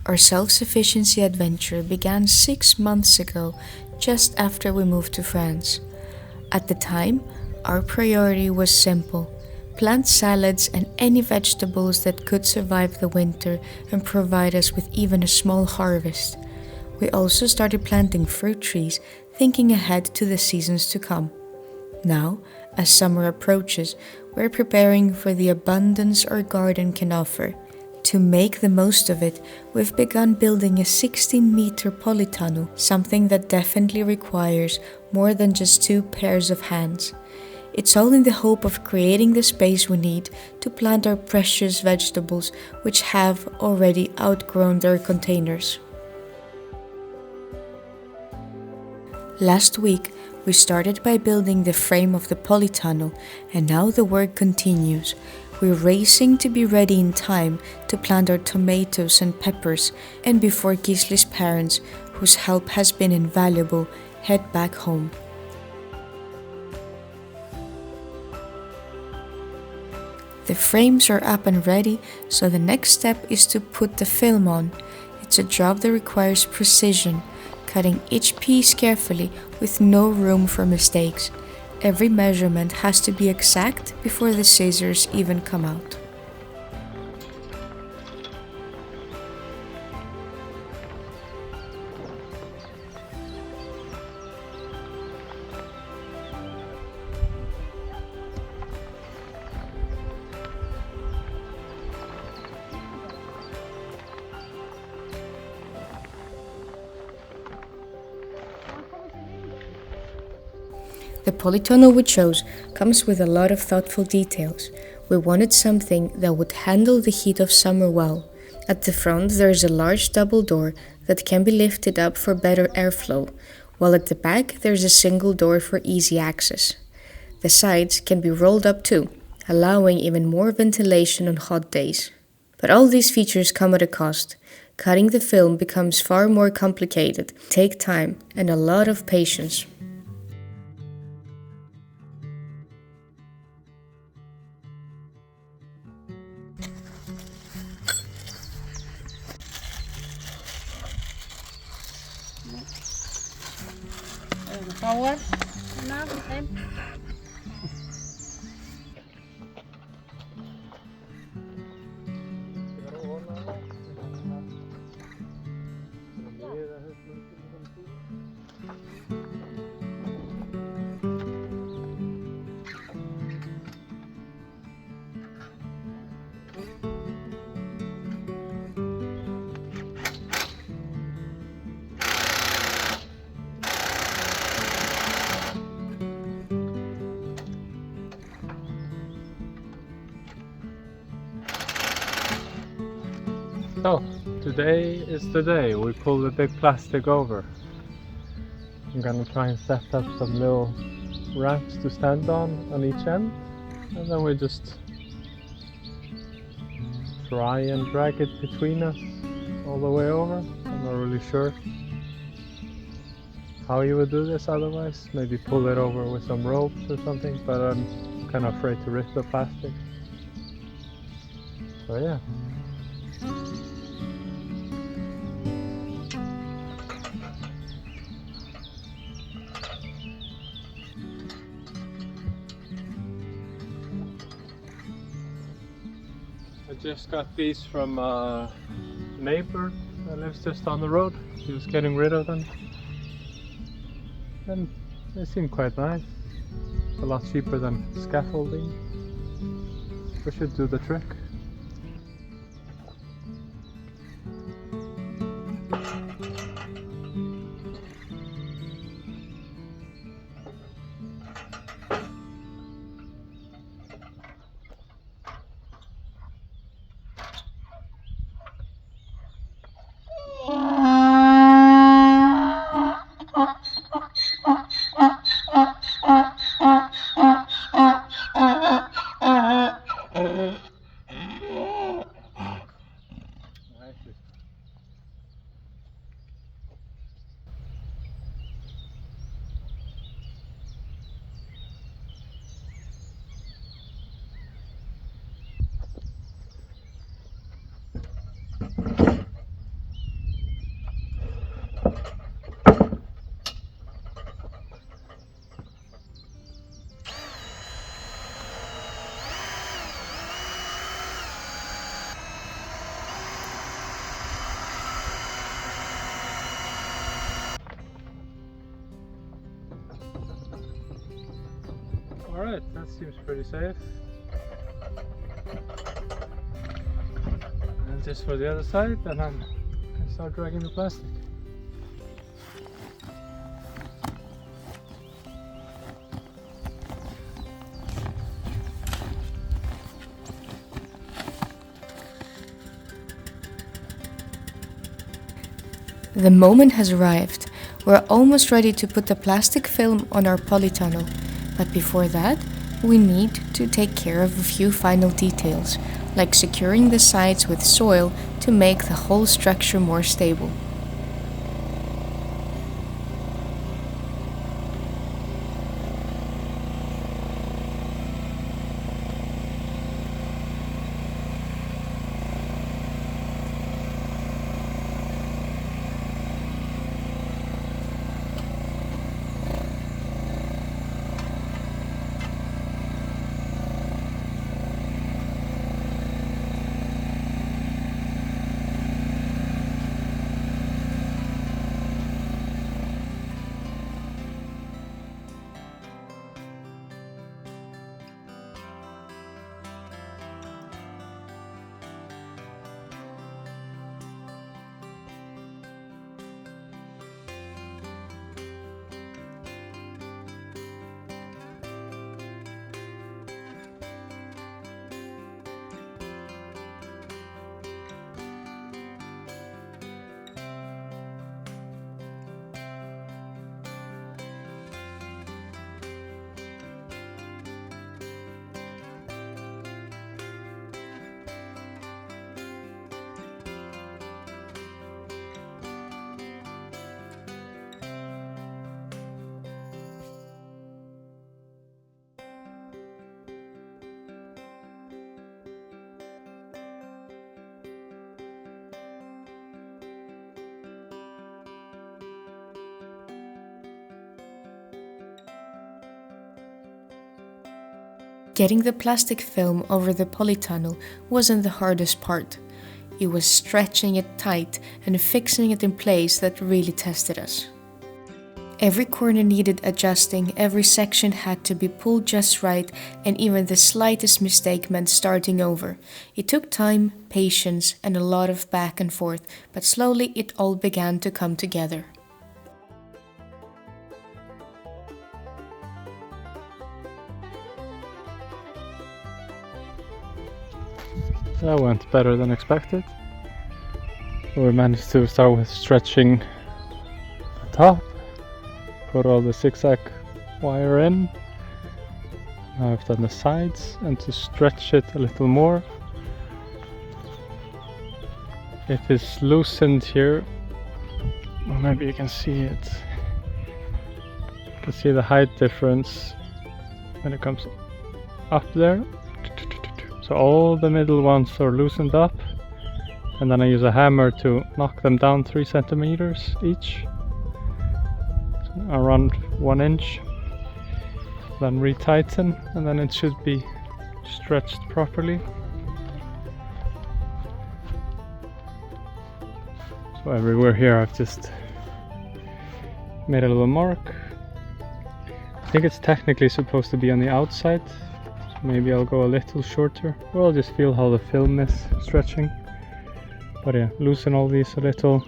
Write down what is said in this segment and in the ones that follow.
Our self-sufficiency adventure began 6 months ago, just after we moved to France. At the time, our priority was simple: plant salads and any vegetables that could survive the winter and provide us with even a small harvest. We also started planting fruit trees, thinking ahead to the seasons to come. Now, as summer approaches, we're preparing for the abundance our garden can offer. To make the most of it, we've begun building a 16-meter polytunnel, something that definitely requires more than just two pairs of hands. It's all in the hope of creating the space we need to plant our precious vegetables, which have already outgrown their containers. Last week, we started by building the frame of the polytunnel, and now the work continues. We're racing to be ready in time to plant our tomatoes and peppers, and before Gisli's parents, whose help has been invaluable, head back home. The frames are up and ready, so the next step is to put the film on. It's a job that requires precision, cutting each piece carefully with no room for mistakes. Every measurement has to be exact before the scissors even come out. The polytunnel we chose comes with a lot of thoughtful details. We wanted something that would handle the heat of summer well. At the front there is a large double door that can be lifted up for better airflow, while at the back there is a single door for easy access. The sides can be rolled up too, allowing even more ventilation on hot days. But all these features come at a cost. Cutting the film becomes far more complicated, take time, and a lot of patience. Power. Now the same. So, today is the day we pull the big plastic over. I'm gonna try and set up some little ramps to stand on each end, and then we just try and drag it between us all the way over. I'm not really sure how you would do this otherwise. Maybe pull it over with some ropes or something, but I'm kind of afraid to rip the plastic. So yeah. I just got these from a neighbor that lives just down the road. He was getting rid of them, and they seem quite nice. It's a lot cheaper than scaffolding. We should do the trick. That seems pretty safe. And just for the other side, and then I can start dragging the plastic. The moment has arrived. We're almost ready to put the plastic film on our polytunnel, but before that, we need to take care of a few final details, like securing the sides with soil to make the whole structure more stable. Getting the plastic film over the polytunnel wasn't the hardest part. It was stretching it tight and fixing it in place that really tested us. Every corner needed adjusting, every section had to be pulled just right, and even the slightest mistake meant starting over. It took time, patience, and a lot of back and forth, but slowly it all began to come together. That went better than expected. We managed to start with stretching the top, put all the zigzag wire in. Now I've done the sides, and to stretch it a little more, it is loosened here. Well, maybe you can see it. You can see the height difference when it comes up there. So all the middle ones are loosened up, and then I use a hammer to knock them down 3 centimeters each, so around 1 inch. Then retighten, and then it should be stretched properly. So everywhere here I've just made a little mark. I think it's technically supposed to be on the outside. Maybe I'll go a little shorter, or I'll just feel how the film is stretching. But yeah, loosen all these a little,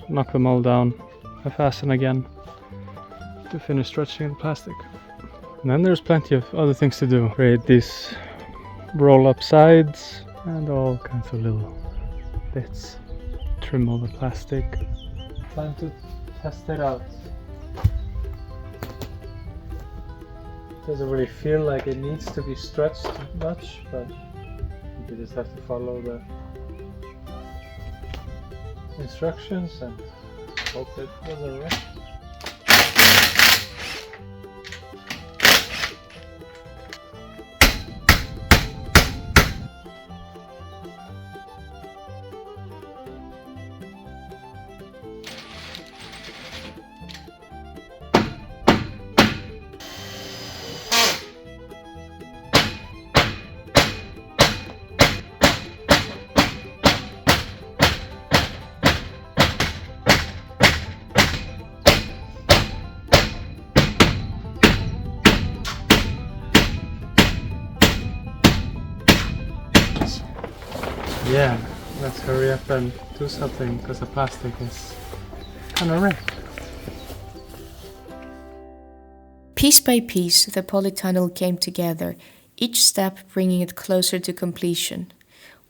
knock them all down, and fasten again to finish stretching the plastic. And then there's plenty of other things to do. Create these roll-up sides and all kinds of little bits. Trim all the plastic. Time to test it out. Doesn't really feel like it needs to be stretched much, but you just have to follow the instructions and hope it does it right. let's hurry up and do something because the plastic is kind of wrecked. Piece by piece, the polytunnel came together, each step bringing it closer to completion.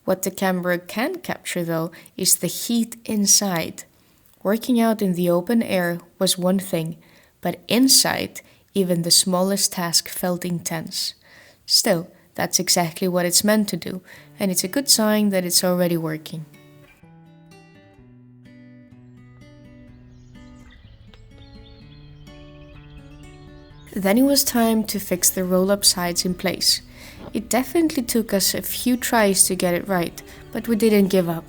What the camera can capture, though, is the heat inside. Working out in the open air was one thing, but inside, even the smallest task felt intense. Still, that's exactly what it's meant to do, and it's a good sign that it's already working. Then it was time to fix the roll-up sides in place. It definitely took us a few tries to get it right, but we didn't give up.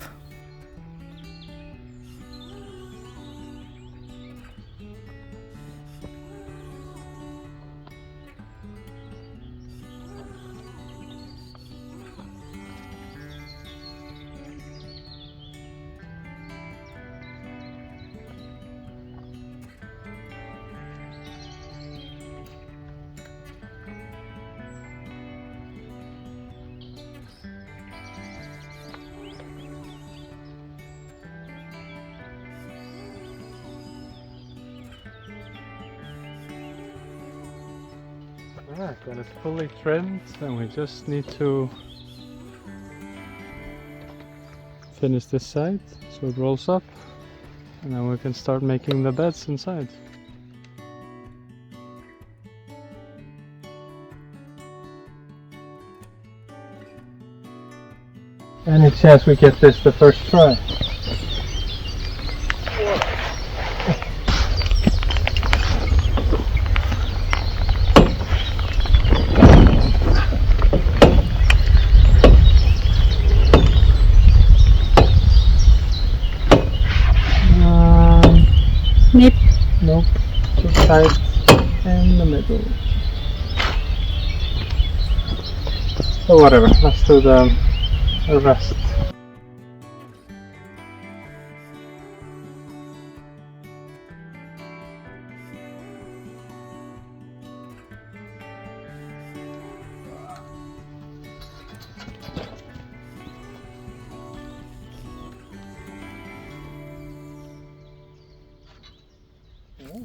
Alright, then it's fully trimmed and we just need to finish this side so it rolls up, and then we can start making the beds inside. Any chance we get this the first try? Nip. Nope, too tight in the middle. So whatever, let's do the rest.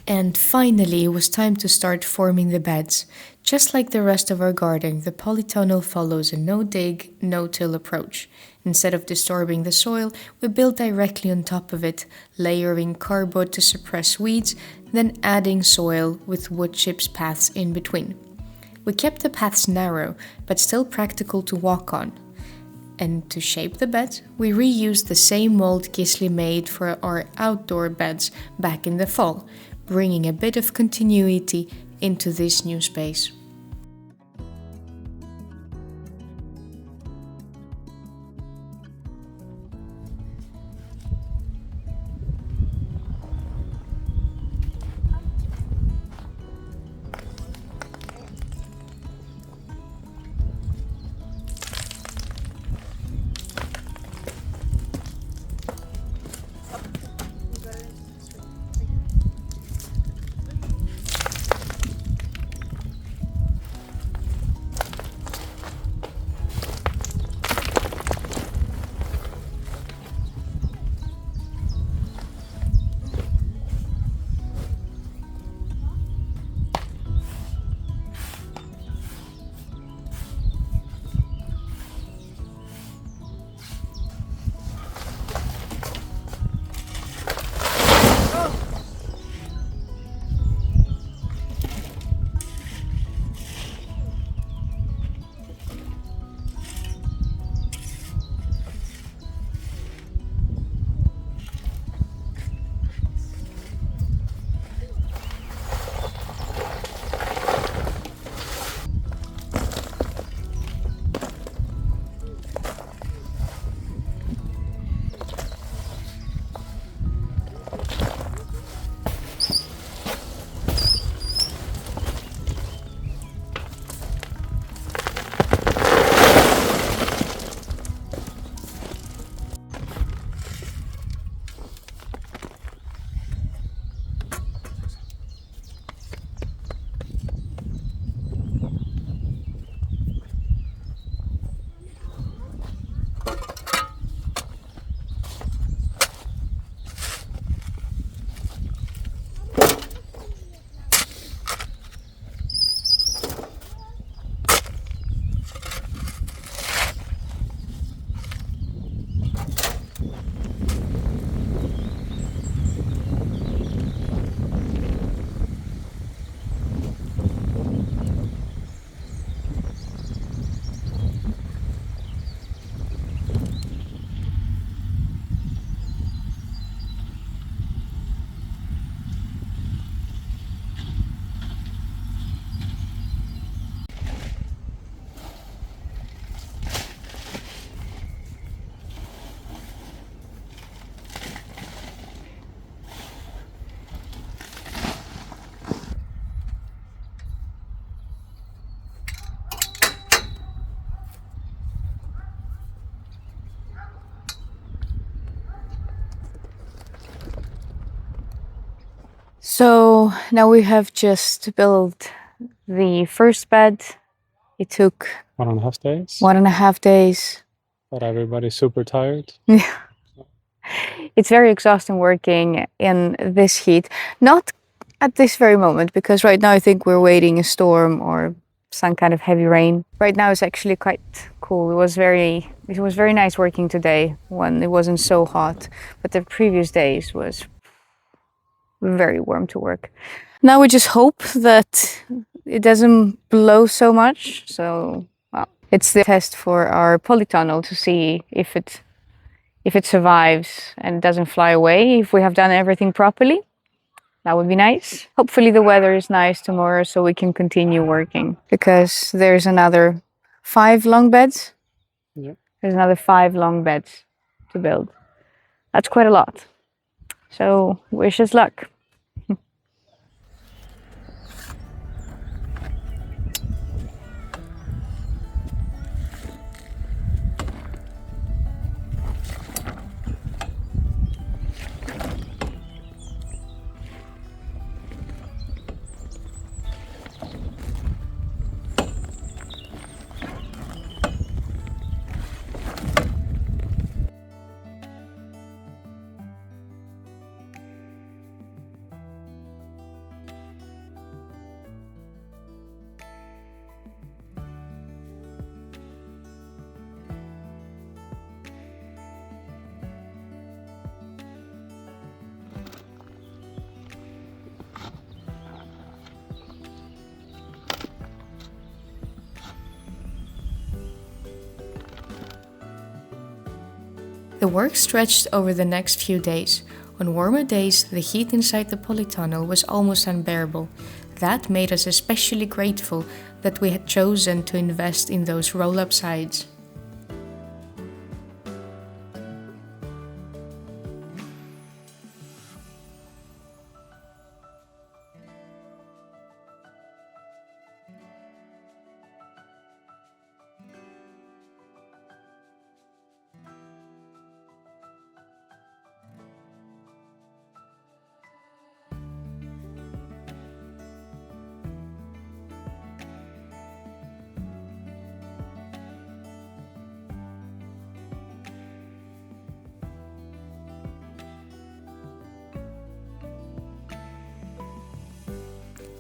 And finally, it was time to start forming the beds. Just like the rest of our garden, the polytunnel follows a no-dig, no-till approach. Instead of disturbing the soil, we build directly on top of it, layering cardboard to suppress weeds, then adding soil with wood chips paths in between. We kept the paths narrow, but still practical to walk on. And to shape the beds, we reused the same mold Gisli made for our outdoor beds back in the fall, bringing a bit of continuity into this new space. So now we have just built the first bed. It took 1.5 days. 1.5 days. But everybody's super tired. Yeah. It's very exhausting working in this heat. Not at this very moment, because right now I think we're waiting a storm or some kind of heavy rain. Right now it's actually quite cool. It was very nice working today when it wasn't so hot, but the previous days was very warm to work. Now we just hope that it doesn't blow so much. So well, it's the test for our polytunnel to see if it survives and doesn't fly away, if we have done everything properly. That would be nice. Hopefully the weather is nice tomorrow so we can continue working, because there's another 5 long beds. Yeah. There's another 5 long beds to build. That's quite a lot. So wish us luck. The work stretched over the next few days. On warmer days, the heat inside the polytunnel was almost unbearable. That made us especially grateful that we had chosen to invest in those roll-up sides.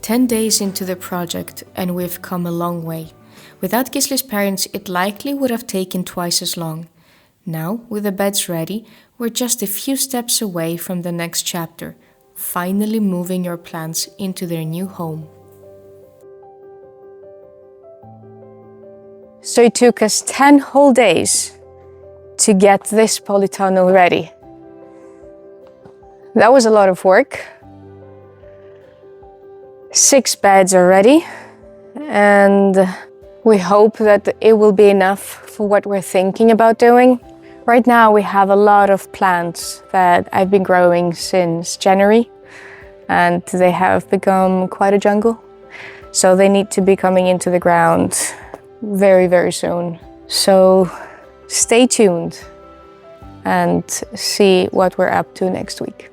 "10 days into the project and we've come a long way. Without Gisli's parents, it likely would have taken twice as long. Now, with the beds ready, we're just a few steps away from the next chapter, finally moving your plants into their new home." So it took us 10 whole days to get this polytunnel ready. That was a lot of work. 6 beds are ready, and we hope that it will be enough for what we're thinking about doing. Right now we have a lot of plants that I've been growing since January, and they have become quite a jungle. So they need to be coming into the ground very, very soon. So stay tuned and see what we're up to next week.